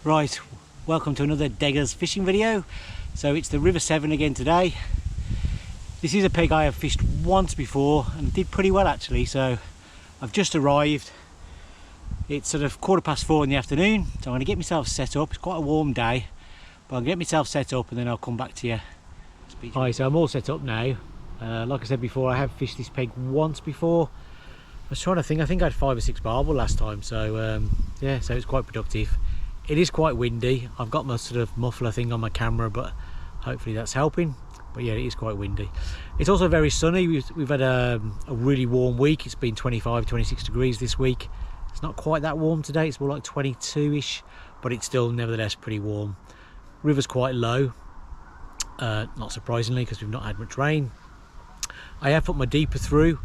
Right, welcome to another Deggers fishing video. So it's the River Severn again today. This is a peg I have fished once before and did pretty well actually. So I've just arrived. It's sort of 4:15 in the afternoon, so I'm going to get myself set up. It's quite a warm day, but I'll get myself set up and then I'll come back to you. Hi, so I'm all set up now. Like I said before, I have fished this peg once before. I was trying to think, I think I had 5 or 6 barbel last time, so yeah, so it's quite productive. It is quite windy. I've got my sort of muffler thing on my camera, but hopefully that's helping. But yeah, it is quite windy. It's also very sunny. We've had a really warm week. It's been 25, 26 degrees this week. It's not quite that warm today. It's more like 22-ish, but it's still nevertheless pretty warm. River's quite low, not surprisingly, because we've not had much rain. I have put my deeper through.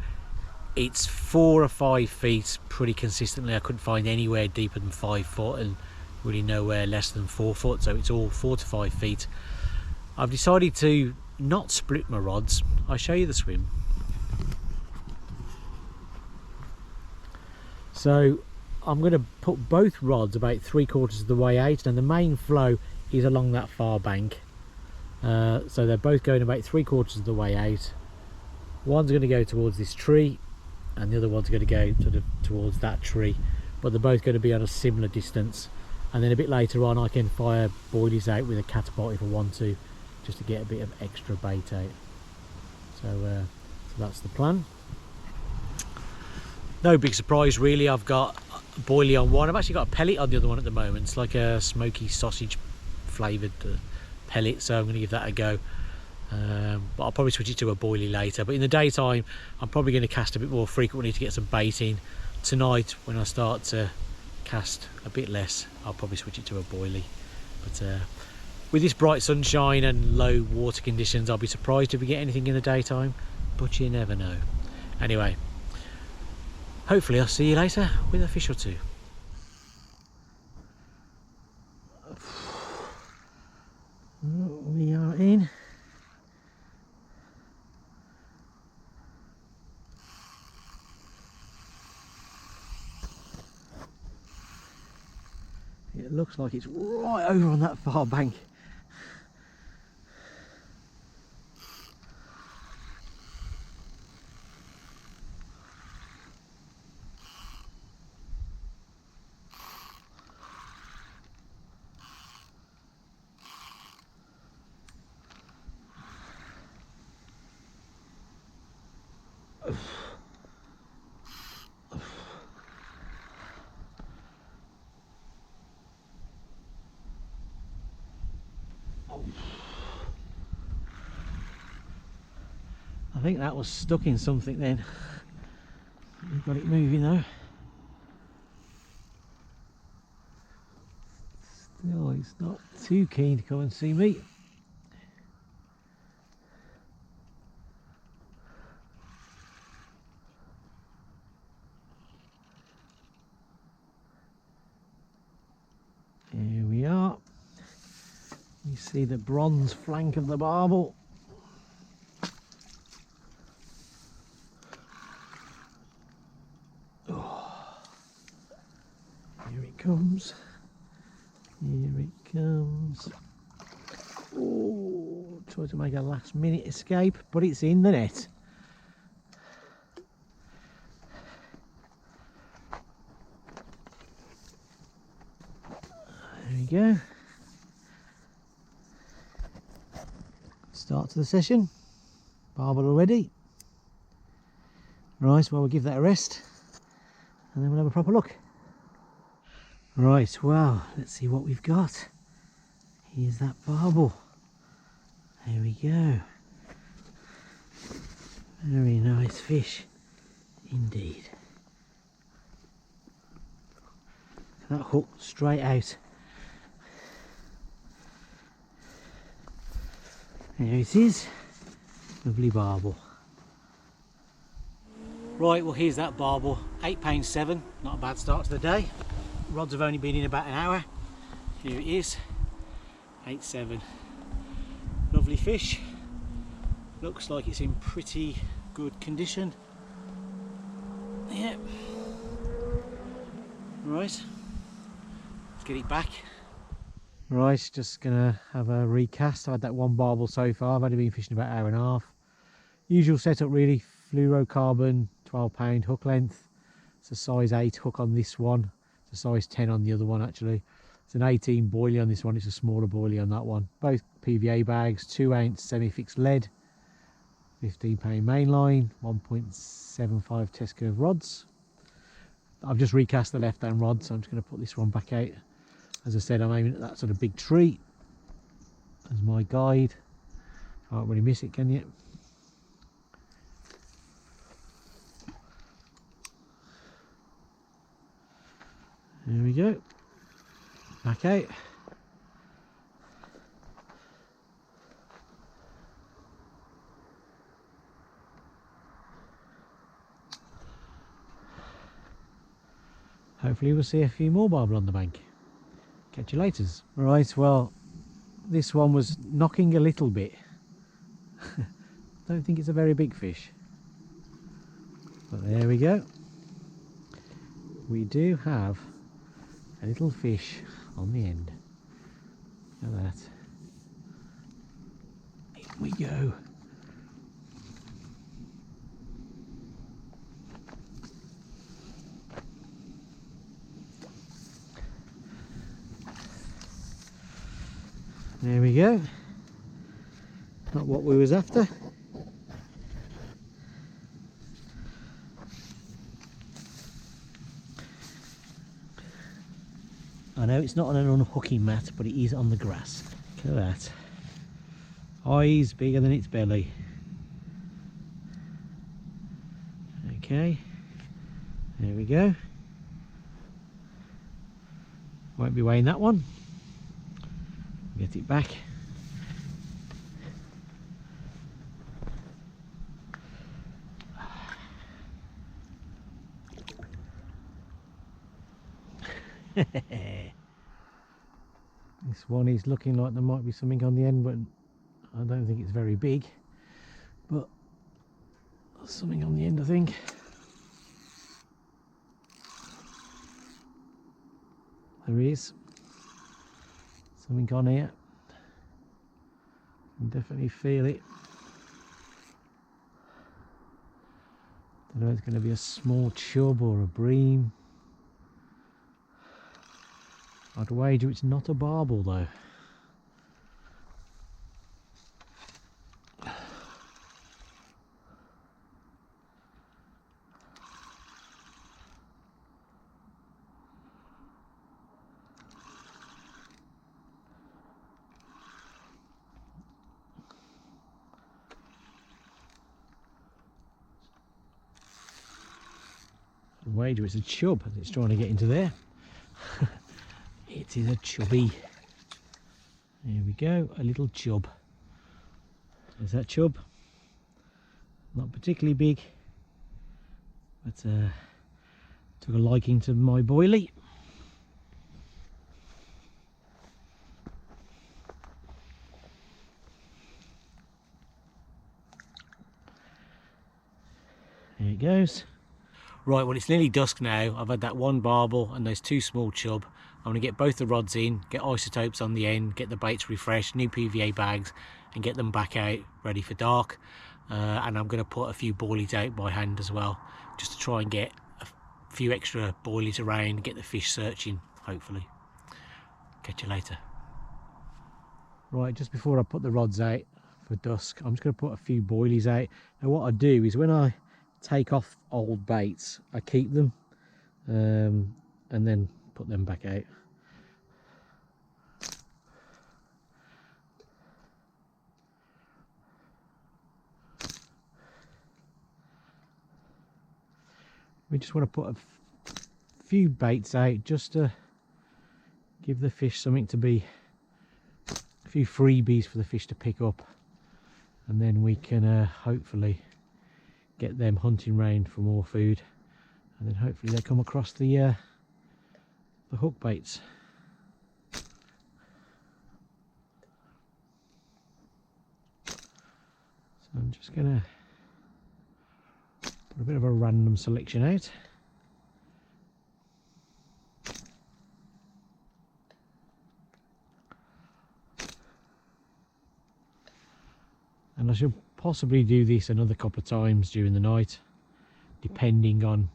It's 4 or 5 feet pretty consistently. I couldn't find anywhere deeper than 5 foot and really nowhere less than 4 foot, so it's all 4 to 5 feet. I've decided to not split my rods. I'll show you the swim. So I'm going to put both rods about 3/4 of the way out, and the main flow is along that far bank. So they're both going about 3/4 of the way out. One's going to go towards this tree and the other one's going to go sort of towards that tree, but they're both going to be on a similar distance. And then a bit later on I can fire boilies out with a catapult if I want to, just to get a bit of extra bait out. So that's the plan. No big surprise really. I've got a boilie on one. I've actually got a pellet on the other one at the moment. It's like a smoky sausage flavoured pellet, so I'm going to give that a go. But I'll probably switch it to a boilie later. But in the daytime I'm probably going to cast a bit more frequently to get some bait in. Tonight when I start to cast a bit less, I'll probably switch it to a boilie. But with this bright sunshine and low water conditions, I'll be surprised if we get anything in the daytime, but you never know. Anyway, hopefully I'll see you later with a fish or two. We are in. It looks like it's right over on that far bank. I think that was stuck in something then. We've got it moving though. Still, it's not too keen to come and see me. Here we are. You see the bronze flank of the barbel. Comes. Here it comes. Oh, try to make a last minute escape, but it's in the net. There we go. Start to the session. Barbel already. Right, well, we'll give that a rest and then we'll have a proper look. Right, well, let's see what we've got. Here's that barbel. There we go. Very nice fish indeed. That hook straight out. There it is. Lovely barbel. Right, well, here's that barbel. £8.7, not a bad start to the day. Rods have only been in about an hour. Here it is, 8.7. Lovely fish. Looks like it's in pretty good condition. Yeah. Right. Let's get it back Right, just gonna have a recast. I had that one barbel so far. I've only been fishing about an hour and a half. Usual setup really, fluorocarbon, 12 pound hook length. It's a size 8 hook on this one. It's a size 10 on the other one actually. It's an 18 boilie on this one, it's a smaller boilie on that one. Both PVA bags, 2-ounce semi-fixed lead, 15 pound main line, 1.75 test curve rods. I've just recast the left hand rod, so I'm just going to put this one back out. As I said, I'm aiming at that sort of big tree as my guide. Can't really miss it, can you? There we go. Back out. Hopefully we'll see a few more barbel on the bank. Catch you later. Right, well, this one was knocking a little bit. Don't think it's a very big fish. But there we go. We do have a little fish on the end. Look at that. In we go. There we go. Not what we was after. I know it's not on an unhooking mat, but it is on the grass. Look at that. Eyes bigger than its belly. Okay. There we go. Won't be weighing that one. Get it back. This one is looking like there might be something on the end, but I don't think it's very big. But there's something on the end, I think. There is something on here. I can definitely feel it. Don't know if it's going to be a small chub or a bream. I'd wager it's not a barbel though. I'd wager it's a chub as it's trying to get into there. It is a chubby. There we go, a little chub. There's that chub. Not particularly big, but took a liking to my boilie. There it goes. Right, well it's nearly dusk now. I've had that one barbel and those two small chub. I'm going to get both the rods in, get isotopes on the end, get the baits refreshed, new PVA bags, and get them back out ready for dark. And I'm going to put a few boilies out by hand as well, just to try and get a few extra boilies around, get the fish searching, hopefully. Catch you later. Right, just before I put the rods out for dusk, I'm just going to put a few boilies out. Now what I do is when I take off old baits, I keep them and then put them back out. We just want to put a few baits out just to give the fish something to be, a few freebies for the fish to pick up, and then we can hopefully get them hunting round for more food, and then hopefully they come across the hook baits. So I'm just gonna put a bit of a random selection out. And I should possibly do this another couple of times during the night, depending on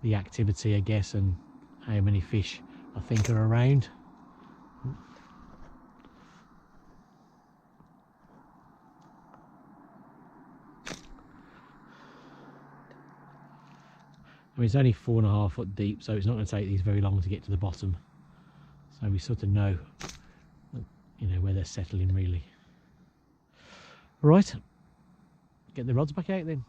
the activity, I guess, and how many fish I think are around. I mean, it's only 4.5 foot deep, so it's not going to take these very long to get to the bottom. So we sort of know, you know, where they're settling really. Right, get the rods back out then.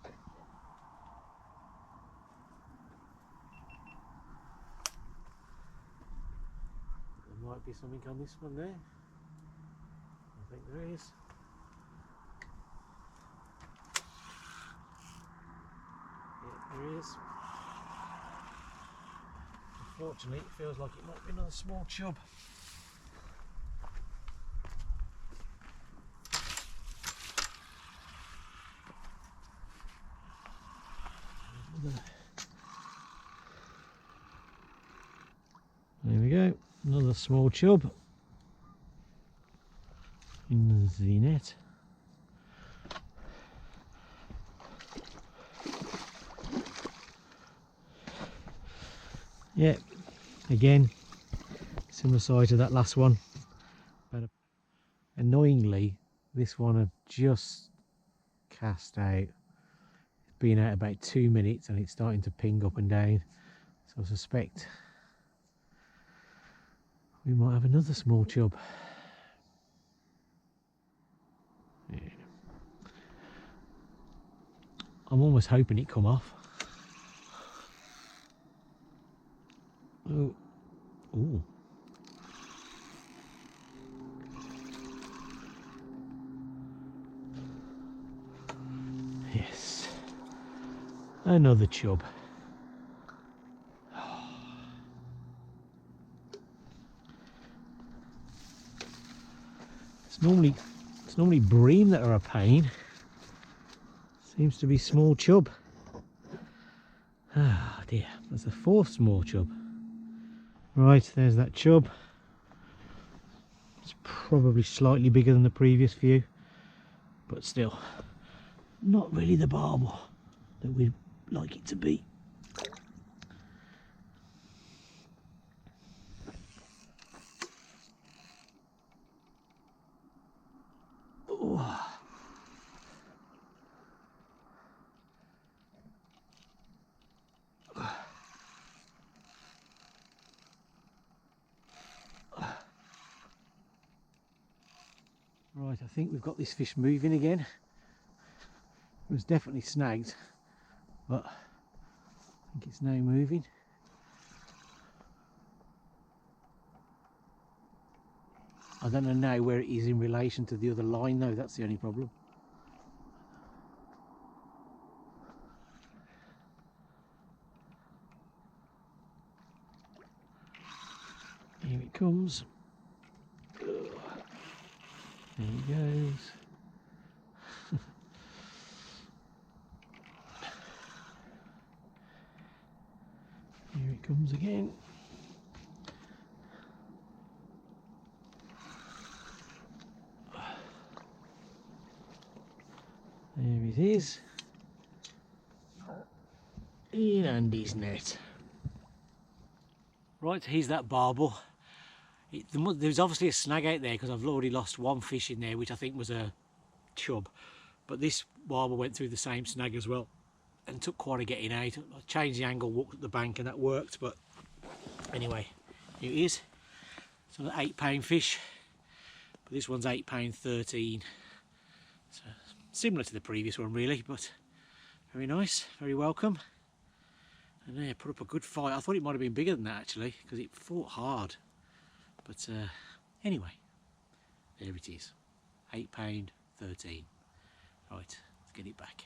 There might be something on this one there. I think there is. Yeah, there is. Unfortunately, it feels like it might be another small chub. There we go, another small chub in the net. Yeah, again, similar size to that last one. But annoyingly, this one had just cast out. It's been out about 2 minutes and it's starting to ping up and down. So I suspect we might have another small chub. Yeah. I'm almost hoping it come off. Oh, ooh. Yes, another chub. It's normally bream that are a pain. Seems to be small chub. Ah dear, that's the 4th small chub. Right, there's that chub. It's probably slightly bigger than the previous few, but still not really the barbel that we'd like it to be. Oh. Right, I think we've got this fish moving again. It was definitely snagged, but I think it's now moving. I don't know now where it is in relation to the other line though, that's the only problem. Here it comes. There he goes. Here it comes again. There it is. In Andy's net. Right, here's that barbel. There's obviously a snag out there because I've already lost one fish in there, which I think was a chub. But this barbel went through the same snag as well and took quite a getting out. I changed the angle, walked up the bank, and that worked. But anyway, here it is. It's an 8-pound fish, but this one's £8.13. So similar to the previous one really, but very nice, very welcome. And yeah, put up a good fight. I thought it might have been bigger than that actually, because it fought hard. But anyway, there it is, £8.13. Right, let's get it back.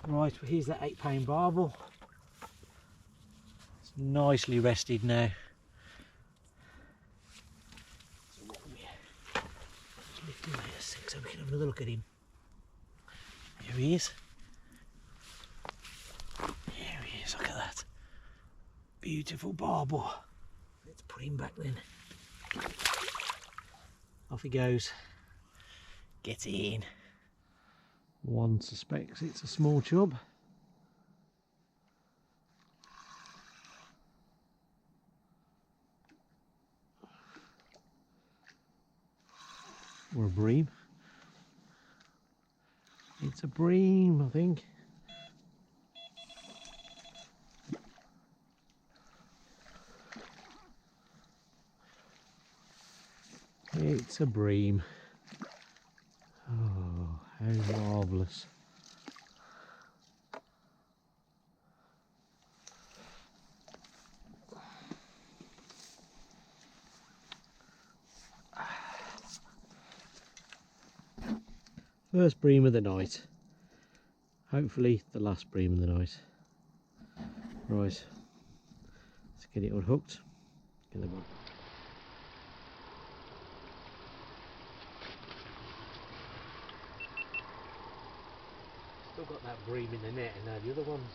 Right, well, here's that 8-pound barbel. It's nicely rested now. So what we just lift him out a sec so we can have another look at him. Here he is. Here he is, look at that. Beautiful barbel. Let's put him back then. Off he goes. Get in. One suspects it's a small chub. Or a bream. It's a bream, I think. It's a bream. Oh, how marvellous. First bream of the night. Hopefully the last bream of the night. Right, let's get it unhooked. Get the one. Still got that bream in the net and now the other ones.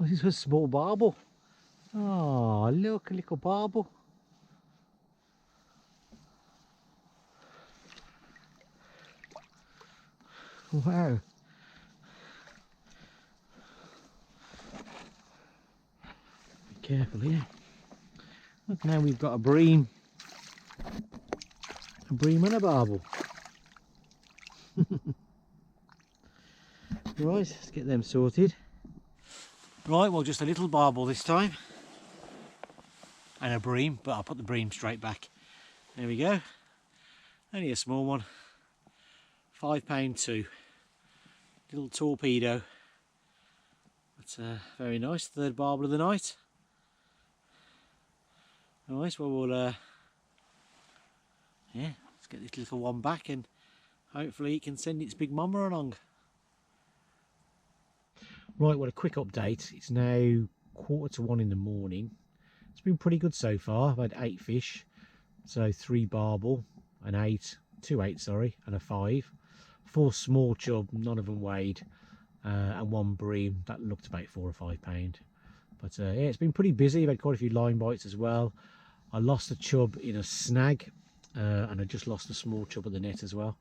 Oh, this is a small barbel. Oh, look, a little barbel. Wow. Be careful here. Look, now we've got a bream. A bream and a barbel. Right, let's get them sorted. Right, well, just a little barbel this time. And a bream, but I'll put the bream straight back. There we go. Only a small one. £5 two. Little torpedo. That's very nice. Third barbel of the night. Nice. Well, we'll yeah, let's get this little one back and hopefully it can send its big mama along. Right, well, a quick update. It's now 1:45 in the morning. It's been pretty good so far. I've had 8 fish, so 3 barbel, an 8, 2 8, sorry, and a 5. 4 small chub, none of them weighed, and 1 bream that looked about £4 or £5. But yeah, it's been pretty busy. I've had quite a few line bites as well. I lost a chub in a snag, and I just lost a small chub at the net as well.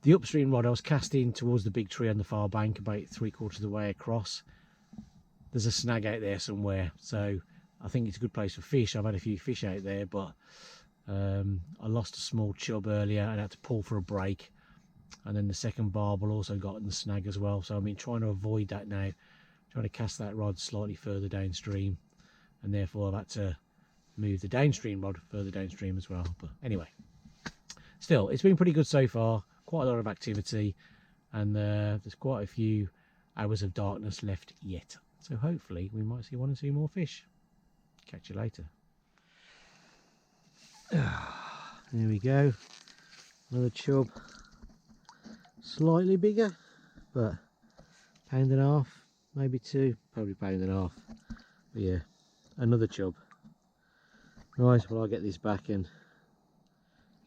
The upstream rod I was casting towards the big tree on the far bank, about 3/4 of the way across. There's a snag out there somewhere, so I think it's a good place for fish. I've had a few fish out there, but I lost a small chub earlier and had to pull for a break. And then the second barbel also got in the snag as well. So I've been trying to avoid that now, trying to cast that rod slightly further downstream, and therefore I've had to move the downstream rod further downstream as well. But anyway, still, it's been pretty good so far. Quite a lot of activity, and there's quite a few hours of darkness left yet. So hopefully we might see 1 or 2 more fish. Catch you later. There we go. Another chub. Slightly bigger, but £1.5, maybe 2, probably £1.5. But yeah, another chub. Right, well, I'll get this back and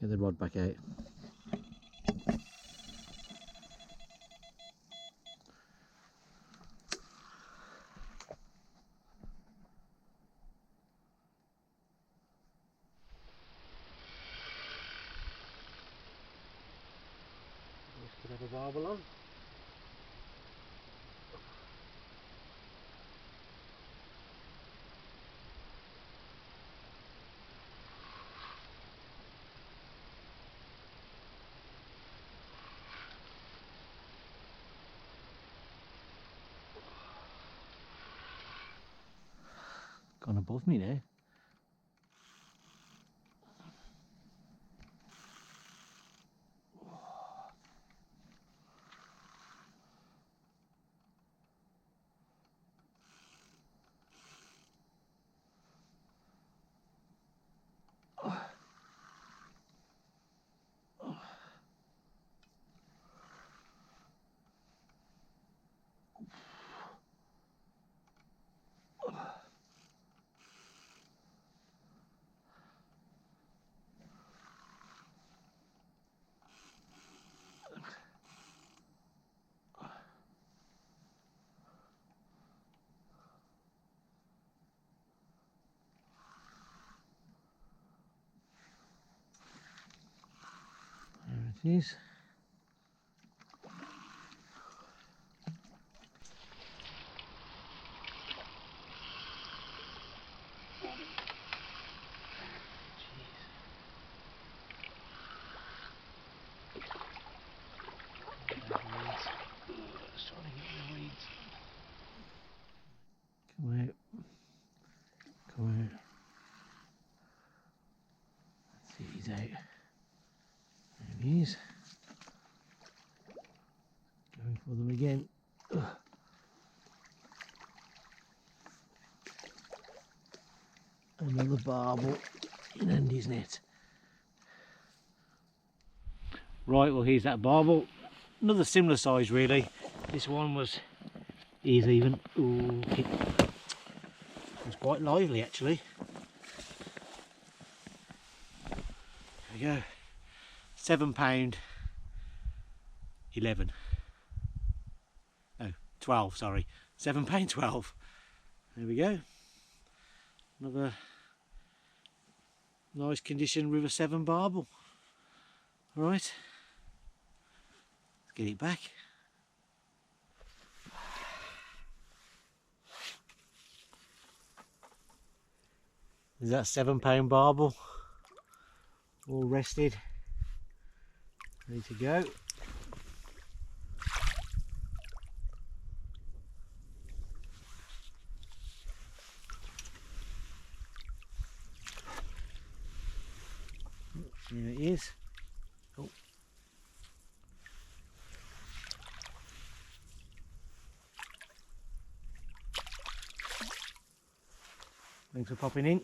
get the rod back out. Could have a barbel on. Gone above me there. is. Come out. Come out. Let's see if he's out. There he is. Going for them again. Ugh. Another barbel in Andy's net. Right, well here's that barbel. Another similar size really. This one was even. Ooh, it was quite lively actually. There we go. £7, 11. No, 12, sorry. £7, 12. There we go. Another nice condition River Severn barbel. Alright. Let's get it back. Is that £7 barbel? All rested. Ready to go. There it is. Oh. Thanks for popping in.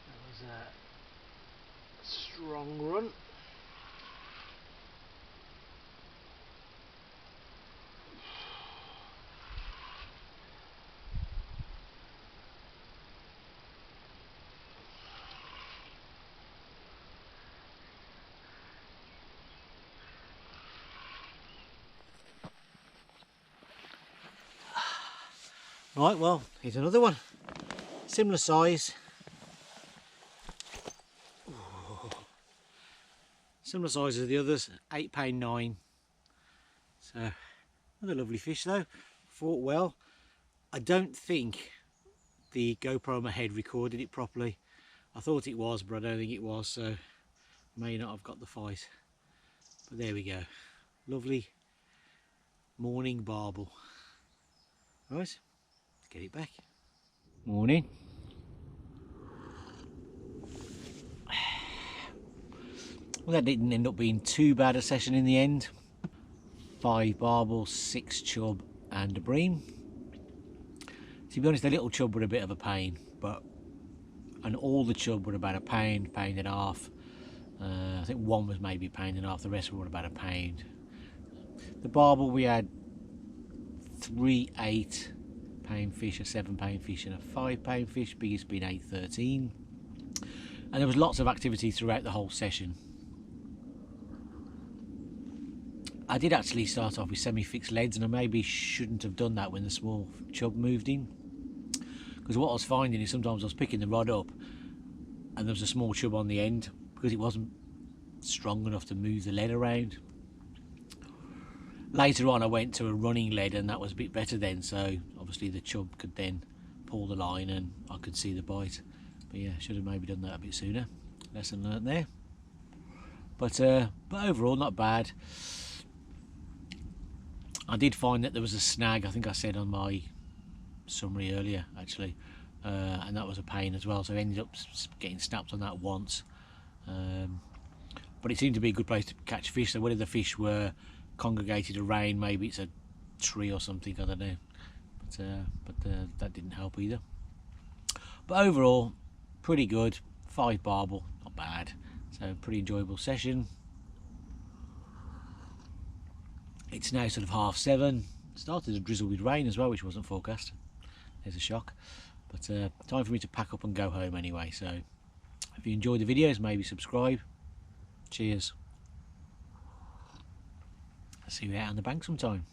That was a strong run. Right, well, here's another one. Similar size. Ooh. Similar size as the others, £8, 9. So, another lovely fish though. Fought well. I don't think the GoPro on my head recorded it properly. I thought it was, but I don't think it was, so may not have got the fight. But there we go. Lovely morning barbel. Right. Get it back. Morning. Well, that didn't end up being too bad a session in the end. 5 barbels, 6 chub and a bream. To be honest, the little chub were a bit of a pain, and all the chub were about £1, £1.50. I think one was maybe £1.50, the rest were about £1. The barbel we had 3 £8 fish, a £7 fish and a £5 fish, biggest being 8.13, and there was lots of activity throughout the whole session. I did actually start off with semi-fixed leads, and I maybe shouldn't have done that when the small chub moved in, because what I was finding is sometimes I was picking the rod up and there was a small chub on the end because it wasn't strong enough to move the lead around. Later on I went to a running lead and that was a bit better then, so obviously the chub could then pull the line and I could see the bite. But yeah, should have maybe done that a bit sooner. Lesson learnt there. But overall not bad. I did find that there was a snag, I think I said on my summary earlier actually, and that was a pain as well, so I ended up getting snapped on that once. But it seemed to be a good place to catch fish, so whether the fish were congregated around, maybe it's a tree or something, I don't know, but that didn't help either. But overall pretty good. 5 barbel, not bad, so pretty enjoyable session. It's now sort of 7:30. Started to drizzle with rain as well, which wasn't forecast. There's a shock. But time for me to pack up and go home anyway. So if you enjoyed the videos, maybe subscribe. Cheers. I'll see you out on the bank sometime.